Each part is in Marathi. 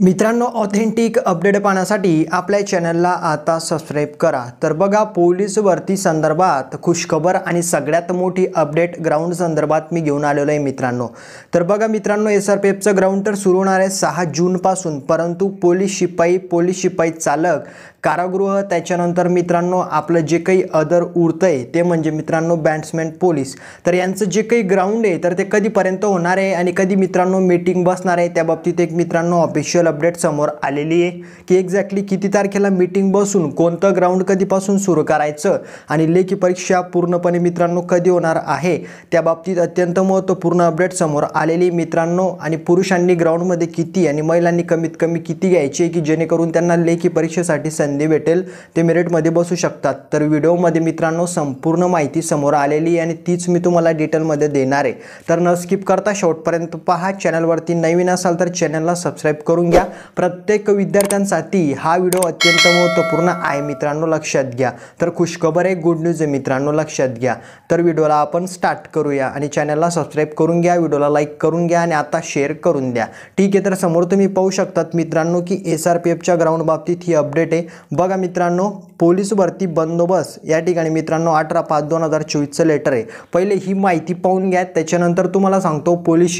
मित्रांनो, ऑथेंटिक अपडेट पाहण्यासाठी आपल्या चॅनलला आता सबस्क्राईब करा। तर बघा, पोलीस भरती संदर्भात खुशखबर आणि सगळ्यात मोठी अपडेट ग्राउंड संदर्भात मी घेऊन आलेलो आहे मित्रांनो। तर बघा मित्रांनो, SRPFचं ग्राउंड तर सुरू होणार आहे 6 जून पासून, परंतु पोलीस शिपाई चालक, कारागृह, त्याच्यानंतर मित्रांनो आपलं जे काही अदर उरतंय ते म्हणजे मित्रांनो बॅट्समॅन पोलीस, तर यांचं जे काही ग्राउंड आहे तर ते कधीपर्यंत होणार आहे आणि कधी मित्रांनो मीटिंग बसणार आहे, त्या बाबतीत एक मित्रांनो ऑफिशियल अपडेट समोर आलेली आहे की एक्झॅक्टली किती तारखेला मीटिंग बसून कोणतं ग्राउंड कधीपासून सुरू करायचं आणि लेखी परीक्षा पूर्णपणे मित्रांनो कधी होणार आहे, त्या बाबतीत अत्यंत महत्त्वपूर्ण अपडेट समोर आलेली मित्रांनो। आणि पुरुषांनी ग्राउंडमध्ये किती आणि महिलांनी कमीत कमी किती घ्यायचे की जेणेकरून त्यांना लेखी परीक्षेसाठी संधी भेटेल, ते मेरिटमध्ये बसू शकतात। तर व्हिडिओमध्ये मित्रांनो संपूर्ण माहिती समोर आलेली आणि तीच मी तुम्हाला डिटेलमध्ये देणार आहे, तर न स्किप करता शेवटपर्यंत पहा। चॅनलवरती नवीन असाल तर चॅनलला सबस्क्राईब करून घ्या। प्रत्येक विद्यार्थ्यांसाठी हा व्हिडिओ अत्यंत महत्त्वपूर्ण आहे मित्रांनो, लक्षात घ्या। तर खुशखबर आहे, गुड न्यूज आहे मित्रांनो, लक्षात घ्या। तर व्हिडिओला आपण स्टार्ट करूया आणि चॅनलला सबस्क्राईब करून घ्या, व्हिडिओला लाईक करून घ्या आणि आता शेअर करून द्या, ठीक आहे। तर समोर तुम्ही पाहू शकतात मित्रांनो की SRPFच्या ग्राउंड बाबतीत ही अपडेट आहे। बघा मित्रांनो, पोलीस भरती बंदोबस्त या ठिकाणी मित्रांनो 18/5/2024चं लेटर आहे। पहिले ही माहिती पाहून घ्या, त्याच्यानंतर तुम्हाला सांगतो पोलीस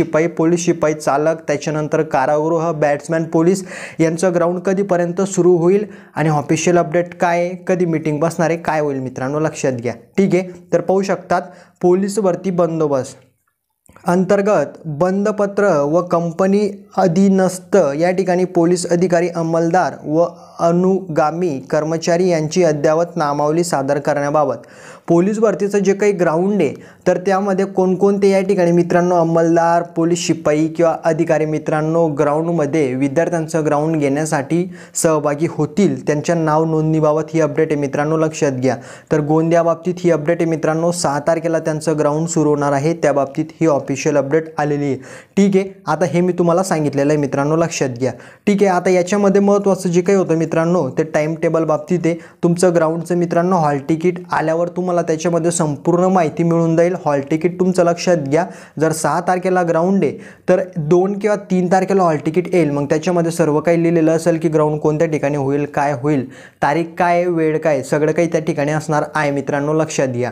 शिपाई चालक, त्याच्यानंतर कारागृह, बॅट्समॅन पोलीस यांचं ग्राउंड कधीपर्यंत सुरू होईल आणि ऑफिशियल अपडेट काय आहे, कधी मीटिंग बसणार आहे, काय होईल मित्रांनो, लक्षात घ्या, ठीक आहे। तर पाहू शकतात पोलीस भरती बंदोबस्त अंतर्गत बंदपत्र व कंपनी अधीनस्थ या ठिकाणी पोलीस अधिकारी, अंमलदार व अनुगामी कर्मचारी यांची अद्ययावत नामावली सादर करण्याबाबत पोलीस भरतीचं जे काही ग्राउंड आहे तर त्यामध्ये कोणकोणते या ठिकाणी मित्रांनो अंमलदार, पोलीस शिपाई किंवा अधिकारी मित्रांनो ग्राउंडमध्ये विद्यार्थ्यांचं ग्राउंड घेण्यासाठी सहभागी होतील, त्यांच्या नाव नोंदणीबाबत ही अपडेट आहे मित्रांनो, लक्षात घ्या। तर गोंदिया बाबतीत ही अपडेट आहे मित्रांनो, 6 तारखेला त्यांचं ग्राउंड सुरू होणार आहे, त्या बाबतीत ही ऑफिशियल अपडेट आलेली आहे, ठीक आहे। आता हे मी तुम्हाला सांगितलेलं आहे मित्रांनो, लक्षात घ्या, ठीक आहे। आता याच्यामध्ये महत्त्वाचं जे काही होतं मित्रांनो ते टाइम टेबल बाबतीत आहे। तुमचं ग्राउंडचं मित्रांनो हॉल तिकीट आल्यावर तुम्हाला त्याच्यामध्ये संपूर्ण माहिती मिळून जाईल। हॉल तिकीट तुमचं लक्षात घ्या, जर 6 तारखेला ग्राउंड आहे तर 2 किंवा 3 तारखेला हॉल तिकीट येईल, मग त्याच्यामध्ये सर्व काही लिहिलेलं असेल की ग्राउंड कोणत्या ठिकाणी होईल, काय होईल, तारीख काय, वेळ काय, सगळं काही त्या ठिकाणी असणार आहे मित्रांनो, लक्षात घ्या।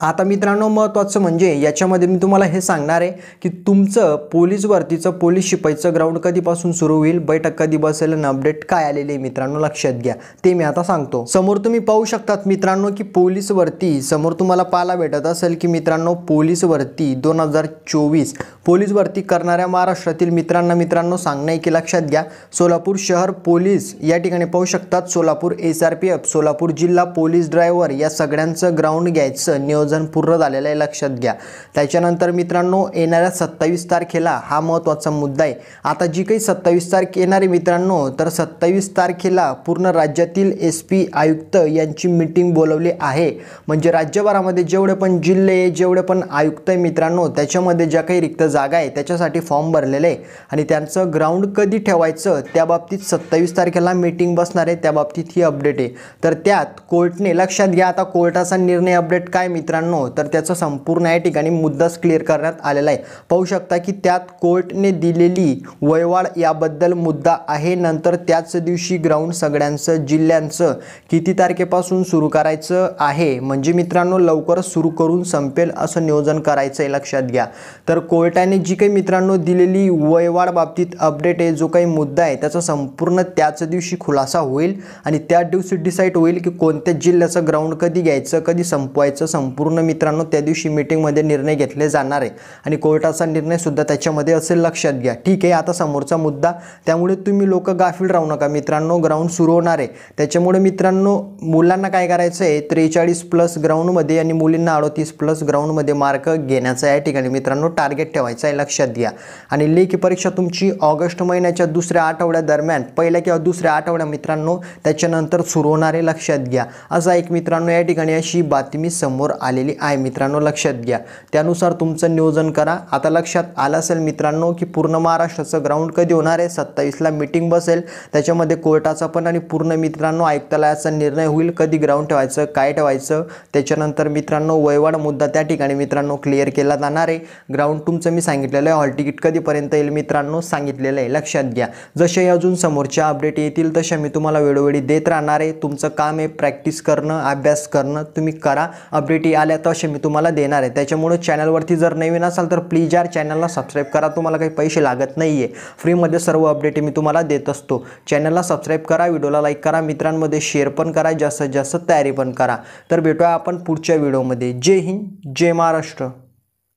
आता मित्रांनो महत्त्वाचं म्हणजे याच्यामध्ये मी तुम्हाला हे सांगणार आहे की तुमचं पोलीस भरतीचं, पोलीस शिपाईचं ग्राउंड कधीपासून सुरू होईल, बैठक कधी बसेल आणि अपडेट काय आलेली आहे मित्रांनो, लक्षात घ्या, ते मी आता सांगतो। समोर तुम्ही पाहू शकतात मित्रांनो की पोलीस भरती समोर तुम्हाला पाहायला भेटत असेल की मित्रांनो पोलीस भरती 2024 पोलीस भरती करणाऱ्या महाराष्ट्रातील मित्रांनो सांगणं की लक्षात घ्या, सोलापूर शहर पोलीस या ठिकाणी पाहू शकतात, सोलापूर SRPF, सोलापूर जिल्हा पोलीस ड्रायव्हर या सगळ्यांचं ग्राउंड घ्यायचं नियोजन पूर्ण झालेलं आहे, लक्षात घ्या। त्याच्यानंतर मित्रांनो येणाऱ्या 27 तारखेला हा महत्त्वाचा मुद्दा आहे। आता जी काही 27 तारीख येणार आहे मित्रांनो, तर 27 तारखेला पूर्ण राज्यातील SP आयुक्त यांची मीटिंग बोलवली आहे। म्हणजे राज्यभरामध्ये जेवढे पण जिल्हे, जेवढे पण आयुक्त आहे मित्रांनो, त्याच्यामध्ये ज्या काही रिक्त जागा आहे त्याच्यासाठी फॉर्म भरलेले आहे आणि त्यांचं ग्राउंड कधी ठेवायचं त्या बाबतीत 27 तारखेला मीटिंग बसणार आहे, त्या बाबतीत ही अपडेट आहे। तर त्यात कोर्टने, लक्षात घ्या, आता कोर्टाचा निर्णय अपडेट काय मित्रांनो, तर त्याचा संपूर्ण या ठिकाणी मुद्दाच क्लिअर करण्यात आलेला आहे। पाहू शकता की त्यात कोर्टने दिलेली वयवाढ याबद्दल मुद्दा आहे। नंतर त्याच दिवशी ग्राउंड सगळ्यांचं जिल्ह्यांचं किती तारखेपासून सुरू करायचं आहे, म्हणजे मित्रांनो लवकरच सुरू करून संपेल असं नियोजन करायचं आहे, लक्षात घ्या। तर कोर्टाने जी काही मित्रांनो दिलेली वयवाढ बाबतीत अपडेट आहे, जो काही मुद्दा आहे त्याचा संपूर्ण त्याच दिवशी खुलासा होईल आणि त्याच दिवशी डिसाईड होईल की कोणत्या जिल्ह्याचं ग्राउंड कधी घ्यायचं, कधी संपवायचं, संपूर्ण मित्रांनो त्या दिवशी मीटिंगमध्ये निर्णय घेतले जाणार आहे आणि कोर्टाचा निर्णय सुद्धा त्याच्यामध्ये असेल, लक्षात घ्या, ठीक आहे। आता समोरचा मुद्दा, त्यामुळे तुम्ही लोक गाफील राहू नका मित्रांनो, ग्राउंड सुरू होणार आहे, त्याच्यामुळे मित्रांनो मुलांना काय करायचं आहे, 43+ ग्राउंडमध्ये आणि मुलींना 38+ ग्राउंडमध्ये मार्क घेण्याचा या ठिकाणी मित्रांनो टार्गेट ठेवायचं आहे, लक्षात घ्या। आणि लेखी परीक्षा तुमची ऑगस्ट महिन्याच्या दुसऱ्या आठवड्यादरम्यान, पहिल्या किंवा दुसऱ्या आठवड्या मित्रांनो त्याच्यानंतर सुरू होणार आहे, लक्षात घ्या। असा एक मित्रांनो या ठिकाणी अशी बातमी समोर आली झालेली आहे मित्रांनो, लक्षात घ्या. त्यानुसार तुमचं नियोजन करा. आता लक्षात आलं असेल मित्रांनो की पूर्ण महाराष्ट्राचं ग्राउंड कधी होणार आहे. 27ला मीटिंग बसेल, त्याच्यामध्ये कोर्टाचा पण आणि पूर्ण मित्रांनो आयुक्तालयाचा निर्णय होईल कधी ग्राउंड ठेवायचं, काय ठेवायचं. त्याच्यानंतर मित्रांनो वैवाड मुद्दा त्या ठिकाणी मित्रांनो क्लिअर केला जाणार आहे. ग्राउंड तुमचं मी सांगितलेलं आहे, हॉल तिकीट कधीपर्यंत येईल मित्रांनो सांगितलेलं आहे, लक्षात घ्या. जसे अजून समोरच्या अपडेट येतील तसे मी तुम्हाला वेळोवेळी देत राहणार आहे. तुमचं काम आहे प्रॅक्टिस करणं, अभ्यास करणं, तुम्ही करा. अपडेट आल्या तसे मी तुम्हाला देणार आहे. त्याच्यामुळे चॅनलवरती जर नवीन असाल तर प्लीज यार चॅनलला सबस्क्राईब करा. तुम्हाला काही पैसे लागत नाही आहे, फ्रीमध्ये सर्व अपडेट मी तुम्हाला देत असतो. चॅनलला सबस्क्राईब करा, व्हिडिओला लाईक करा, मित्रांमध्ये शेअर पण करा, जास्तीत जास्त तयारी पण करा. तर भेटूया आपण पुढच्या व्हिडिओमध्ये. जय हिंद, जय महाराष्ट्र.